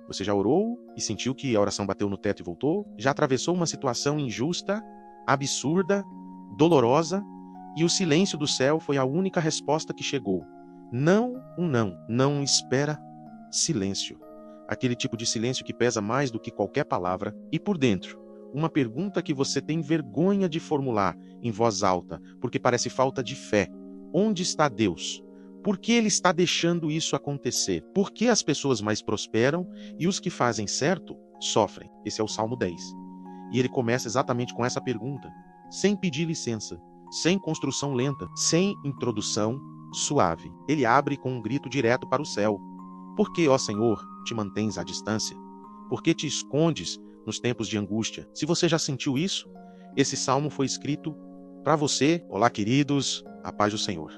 Você já orou e sentiu que a oração bateu no teto e voltou? Já atravessou uma situação injusta, absurda, dolorosa, e o silêncio do céu foi a única resposta que chegou. Não um não. Não espera silêncio. Aquele tipo de silêncio que pesa mais do que qualquer palavra. E por dentro, uma pergunta que você tem vergonha de formular em voz alta, porque parece falta de fé. Onde está Deus? Por que Ele está deixando isso acontecer? Por que as pessoas mais prosperam e os que fazem certo sofrem? Esse é o Salmo 10. E ele começa exatamente com essa pergunta, sem pedir licença, sem construção lenta, sem introdução suave. Ele abre com um grito direto para o céu. Por que, ó Senhor, te mantens à distância? Por que te escondes nos tempos de angústia? Se você já sentiu isso, esse salmo foi escrito para você. Olá, queridos, a paz do Senhor.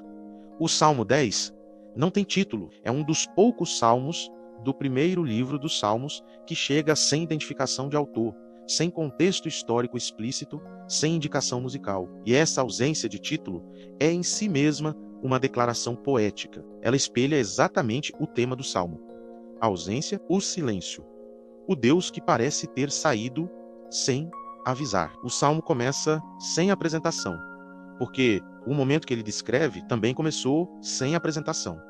O Salmo 10 não tem título, é um dos poucos salmos do primeiro livro dos Salmos que chega sem identificação de autor, sem contexto histórico explícito, sem indicação musical. E essa ausência de título é em si mesma uma declaração poética. Ela espelha exatamente o tema do Salmo. A ausência, o silêncio. O Deus que parece ter saído sem avisar. O Salmo começa sem apresentação, porque o momento que ele descreve também começou sem apresentação.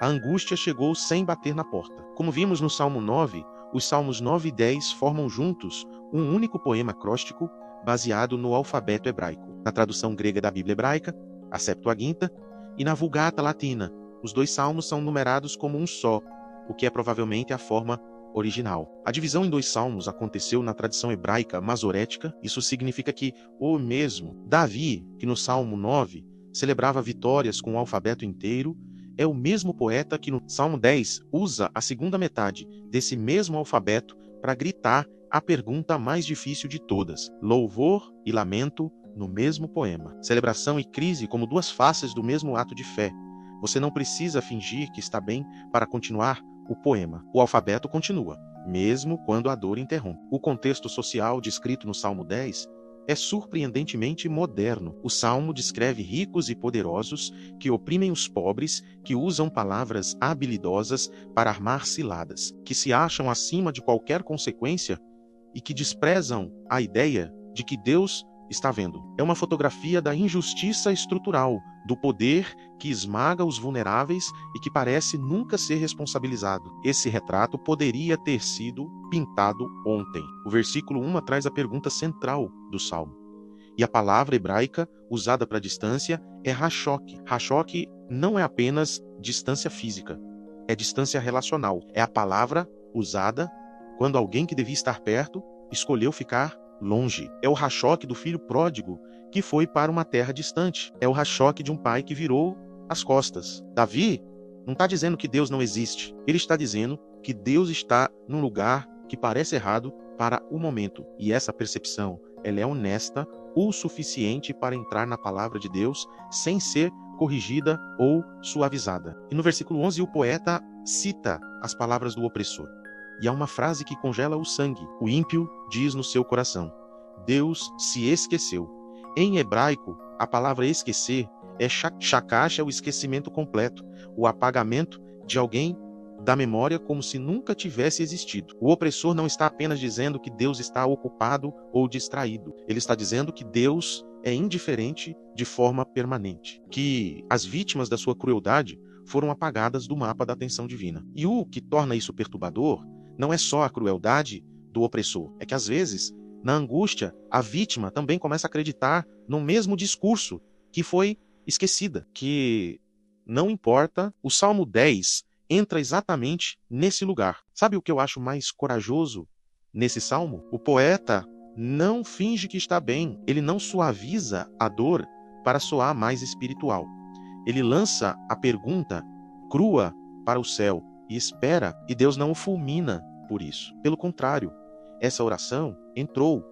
A angústia chegou sem bater na porta. Como vimos no Salmo 9, os Salmos 9 e 10 formam juntos um único poema acróstico baseado no alfabeto hebraico. Na tradução grega da Bíblia hebraica, a Septuaginta, e na Vulgata latina, os dois salmos são numerados como um só, o que é provavelmente a forma original. A divisão em dois salmos aconteceu na tradição hebraica masorética. Isso significa que o mesmo Davi, que no Salmo 9 celebrava vitórias com o alfabeto inteiro, é o mesmo poeta que no Salmo 10 usa a segunda metade desse mesmo alfabeto para gritar a pergunta mais difícil de todas: louvor e lamento no mesmo poema. Celebração e crise como duas faces do mesmo ato de fé. Você não precisa fingir que está bem para continuar o poema. O alfabeto continua, mesmo quando a dor interrompe. O contexto social descrito no Salmo 10 é surpreendentemente moderno. O Salmo descreve ricos e poderosos que oprimem os pobres, que usam palavras habilidosas para armar ciladas, que se acham acima de qualquer consequência e que desprezam a ideia de que Deus está vendo. É uma fotografia da injustiça estrutural, do poder que esmaga os vulneráveis e que parece nunca ser responsabilizado. Esse retrato poderia ter sido pintado ontem. O versículo 1 traz a pergunta central do Salmo. E a palavra hebraica usada para distância é rachok. Rachok não é apenas distância física, é distância relacional. É a palavra usada quando alguém que devia estar perto escolheu ficar longe. É o rachok do filho pródigo que foi para uma terra distante. É o rachok de um pai que virou as costas. Davi não está dizendo que Deus não existe. Ele está dizendo que Deus está num lugar que parece errado para o momento. E essa percepção, ela é honesta o suficiente para entrar na palavra de Deus sem ser corrigida ou suavizada. E no versículo 11, o poeta cita as palavras do opressor. E há uma frase que congela o sangue. O ímpio diz no seu coração: Deus se esqueceu. Em hebraico, a palavra esquecer é shakash, é o esquecimento completo, o apagamento de alguém da memória como se nunca tivesse existido. O opressor não está apenas dizendo que Deus está ocupado ou distraído. Ele está dizendo que Deus é indiferente de forma permanente, que as vítimas da sua crueldade foram apagadas do mapa da atenção divina. E o que torna isso perturbador não é só a crueldade do opressor, é que às vezes, na angústia, a vítima também começa a acreditar no mesmo discurso que foi esquecida, que não importa. O Salmo 10 entra exatamente nesse lugar. Sabe o que eu acho mais corajoso nesse salmo? O poeta não finge que está bem, ele não suaviza a dor para soar mais espiritual. Ele lança a pergunta crua para o céu e espera, e Deus não o fulmina por isso. Pelo contrário, essa oração entrou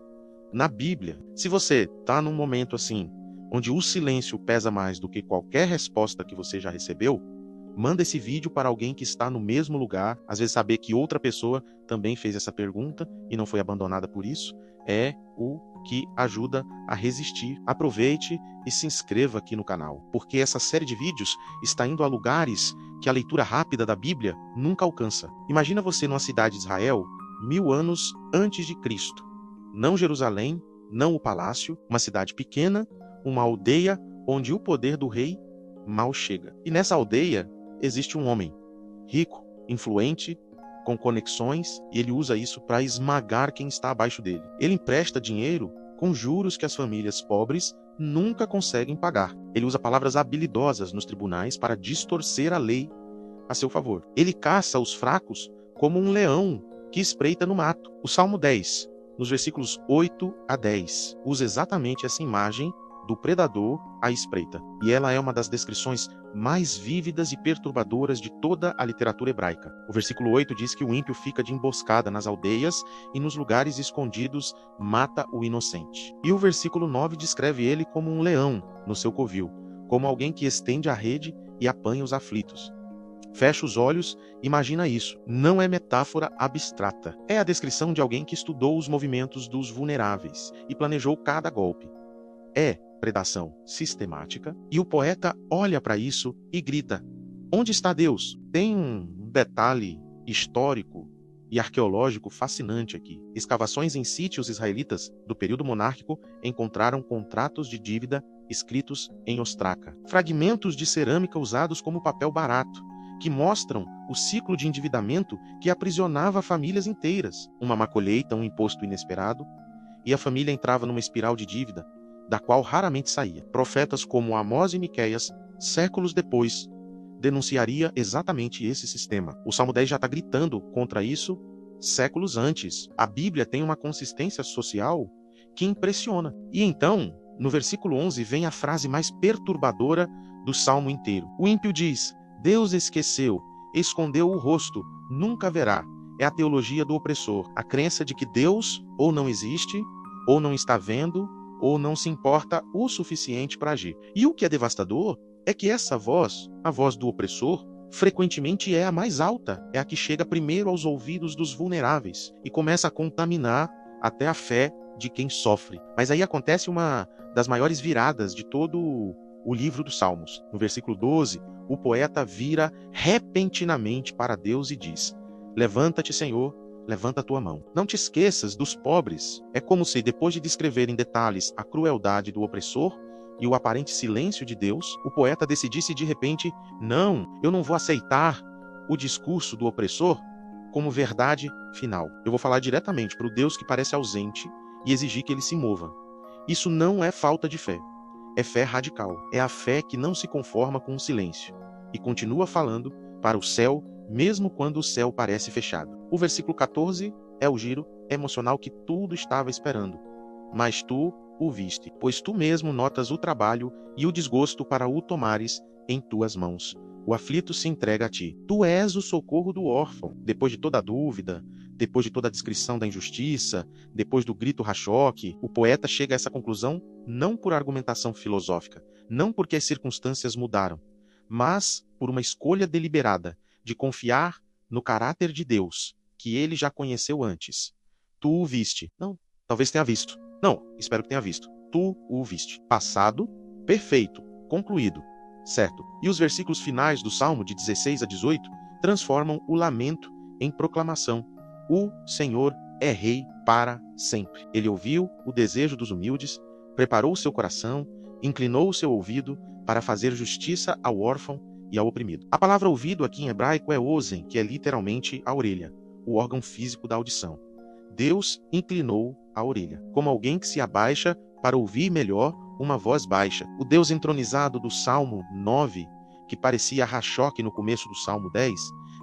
na Bíblia. Se você está num momento assim, onde o silêncio pesa mais do que qualquer resposta que você já recebeu, manda esse vídeo para alguém que está no mesmo lugar, às vezes saber que outra pessoa também fez essa pergunta e não foi abandonada por isso. é o que ajuda a resistir. Aproveite e se inscreva aqui no canal, porque essa série de vídeos está indo a lugares que a leitura rápida da Bíblia nunca alcança. Imagina você numa cidade de Israel 1000 anos antes de Cristo. Não Jerusalém, não o palácio, uma cidade pequena, uma aldeia onde o poder do rei mal chega. E nessa aldeia existe um homem rico, influente, com conexões, e ele usa isso para esmagar quem está abaixo dele. Ele empresta dinheiro com juros que as famílias pobres nunca conseguem pagar. Ele usa palavras habilidosas nos tribunais para distorcer a lei a seu favor. Ele caça os fracos como um leão que espreita no mato. O Salmo 10, nos versículos 8 a 10, usa exatamente essa imagem do predador à espreita. E ela é uma das descrições mais vívidas e perturbadoras de toda a literatura hebraica. O versículo 8 diz que o ímpio fica de emboscada nas aldeias e nos lugares escondidos mata o inocente. E o versículo 9 descreve ele como um leão no seu covil, como alguém que estende a rede e apanha os aflitos. Fecha os olhos, imagina isso. Não é metáfora abstrata. É a descrição de alguém que estudou os movimentos dos vulneráveis e planejou cada golpe. É predação sistemática, e o poeta olha para isso e grita: onde está Deus? Tem um detalhe histórico e arqueológico fascinante aqui. Escavações em sítios israelitas do período monárquico encontraram contratos de dívida escritos em ostraca, fragmentos de cerâmica usados como papel barato, que mostram o ciclo de endividamento que aprisionava famílias inteiras. Uma má colheita, um imposto inesperado, e a família entrava numa espiral de dívida da qual raramente saía. Profetas como Amós e Miqueias, séculos depois, denunciaria exatamente esse sistema. O Salmo 10 já está gritando contra isso séculos antes. A Bíblia tem uma consistência social que impressiona. E então, no versículo 11, vem a frase mais perturbadora do Salmo inteiro. O ímpio diz: Deus esqueceu, escondeu o rosto, nunca verá. É a teologia do opressor, a crença de que Deus ou não existe, ou não está vendo, ou não se importa o suficiente para agir. E o que é devastador é que essa voz, a voz do opressor, frequentemente é a mais alta, é a que chega primeiro aos ouvidos dos vulneráveis e começa a contaminar até a fé de quem sofre. Mas aí acontece uma das maiores viradas de todo o livro dos Salmos. No versículo 12, o poeta vira repentinamente para Deus e diz: levanta-te, Senhor, levanta a tua mão. Não te esqueças dos pobres. É como se, depois de descrever em detalhes a crueldade do opressor e o aparente silêncio de Deus, o poeta decidisse de repente: não, eu não vou aceitar o discurso do opressor como verdade final. Eu vou falar diretamente para o Deus que parece ausente e exigir que ele se mova. Isso não é falta de fé. É fé radical. É a fé que não se conforma com o silêncio e continua falando para o céu, mesmo quando o céu parece fechado. O versículo 14 é o giro emocional que tudo estava esperando. Mas tu o viste, pois tu mesmo notas o trabalho e o desgosto para o tomares em tuas mãos. O aflito se entrega a ti. Tu és o socorro do órfão. Depois de toda a dúvida, depois de toda a descrição da injustiça, depois do grito rachoque, o poeta chega a essa conclusão não por argumentação filosófica, não porque as circunstâncias mudaram, mas por uma escolha deliberada de confiar no caráter de Deus, que ele já conheceu antes. Tu o viste. Não, talvez tenha visto. Não, espero que tenha visto. Tu o viste. Passado, perfeito, concluído, certo? E os versículos finais do Salmo, de 16 a 18, transformam o lamento em proclamação. O Senhor é rei para sempre. Ele ouviu o desejo dos humildes, preparou o seu coração, inclinou o seu ouvido para fazer justiça ao órfão e ao oprimido. A palavra ouvido aqui em hebraico é ozen, que é literalmente a orelha, o órgão físico da audição. Deus inclinou a orelha, como alguém que se abaixa para ouvir melhor uma voz baixa. O Deus entronizado do Salmo 9, que parecia rachoque no começo do Salmo 10,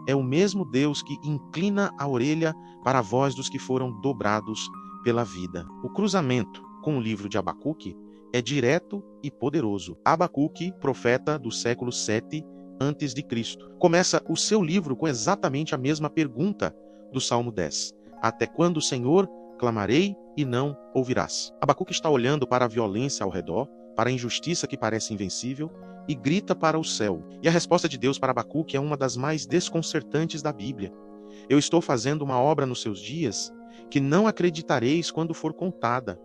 é o mesmo Deus que inclina a orelha para a voz dos que foram dobrados pela vida. O cruzamento com o livro de Abacuque é direto e poderoso. Abacuque, profeta do século 7 a.C., começa o seu livro com exatamente a mesma pergunta do Salmo 10. Até quando, Senhor, clamarei e não ouvirás? Abacuque está olhando para a violência ao redor, para a injustiça que parece invencível, e grita para o céu. E a resposta de Deus para Abacuque é uma das mais desconcertantes da Bíblia. Eu estou fazendo uma obra nos seus dias que não acreditareis quando for contada.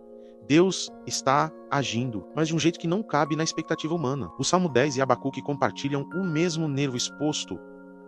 Deus está agindo, mas de um jeito que não cabe na expectativa humana. O Salmo 10 e Abacuque compartilham o mesmo nervo exposto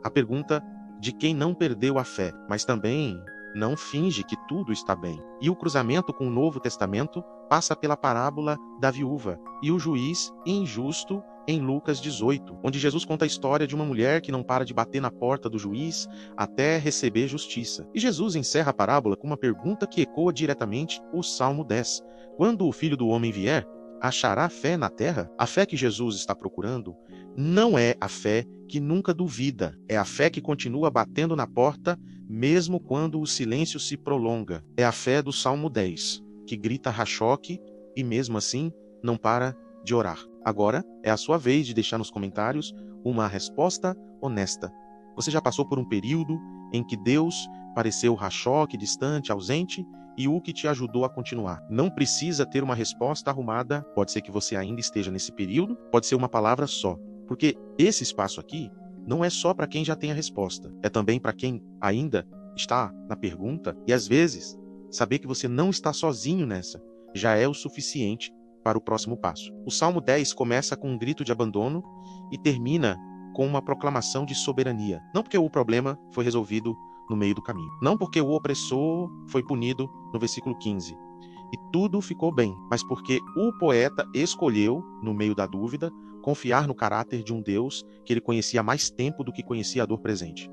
à pergunta de quem não perdeu a fé, mas também não finge que tudo está bem. E o cruzamento com o Novo Testamento passa pela parábola da viúva e o juiz injusto em Lucas 18, onde Jesus conta a história de uma mulher que não para de bater na porta do juiz até receber justiça. E Jesus encerra a parábola com uma pergunta que ecoa diretamente o Salmo 10. Quando o Filho do Homem vier, achará fé na terra? A fé que Jesus está procurando não é a fé que nunca duvida, é a fé que continua batendo na porta mesmo quando o silêncio se prolonga. É a fé do Salmo 10, que grita rachoque e mesmo assim não para de orar. Agora é a sua vez de deixar nos comentários uma resposta honesta. Você já passou por um período em que Deus pareceu rachoque, distante, ausente, e o que te ajudou a continuar? Não precisa ter uma resposta arrumada, pode ser que você ainda esteja nesse período, pode ser uma palavra só, porque esse espaço aqui não é só para quem já tem a resposta, é também para quem ainda está na pergunta, e às vezes, saber que você não está sozinho nessa já é o suficiente para o próximo passo. O Salmo 10 começa com um grito de abandono e termina com uma proclamação de soberania. Não porque o problema foi resolvido no meio do caminho. Não porque o opressor foi punido no versículo 15. E tudo ficou bem, mas porque o poeta escolheu, no meio da dúvida, confiar no caráter de um Deus que ele conhecia há mais tempo do que conhecia a dor presente.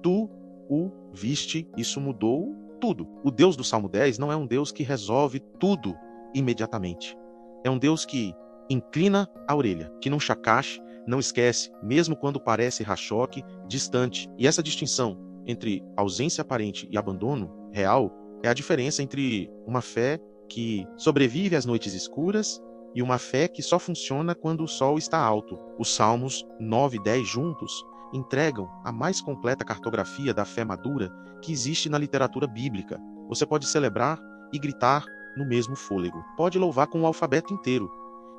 Tu o viste, isso mudou tudo. O Deus do Salmo 10 não é um Deus que resolve tudo imediatamente. É um Deus que inclina a orelha, que não chacache, não esquece, mesmo quando parece rachoque, distante. E essa distinção entre ausência aparente e abandono real é a diferença entre uma fé que sobrevive às noites escuras e uma fé que só funciona quando o sol está alto. Os Salmos 9 e 10 juntos entregam a mais completa cartografia da fé madura que existe na literatura bíblica. Você pode celebrar e gritar no mesmo fôlego. Pode louvar com o alfabeto inteiro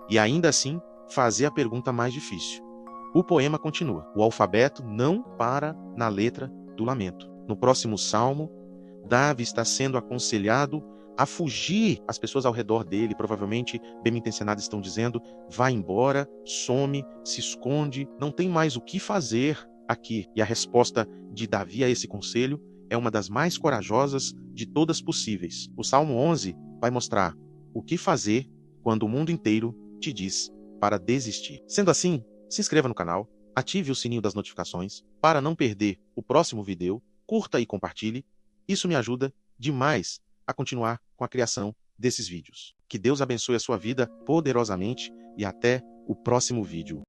e ainda assim fazer a pergunta mais difícil. O poema continua. O alfabeto não para na letra do lamento. No próximo salmo, Davi está sendo aconselhado a fugir. As pessoas ao redor dele, provavelmente bem-intencionadas, estão dizendo: vai embora, some, se esconde, não tem mais o que fazer aqui. E a resposta de Davi a esse conselho é uma das mais corajosas de todas possíveis. O Salmo 11 vai mostrar o que fazer quando o mundo inteiro te diz para desistir. Sendo assim, se inscreva no canal, ative o sininho das notificações para não perder o próximo vídeo, curta e compartilhe. Isso me ajuda demais a continuar com a criação desses vídeos. Que Deus abençoe a sua vida poderosamente e até o próximo vídeo.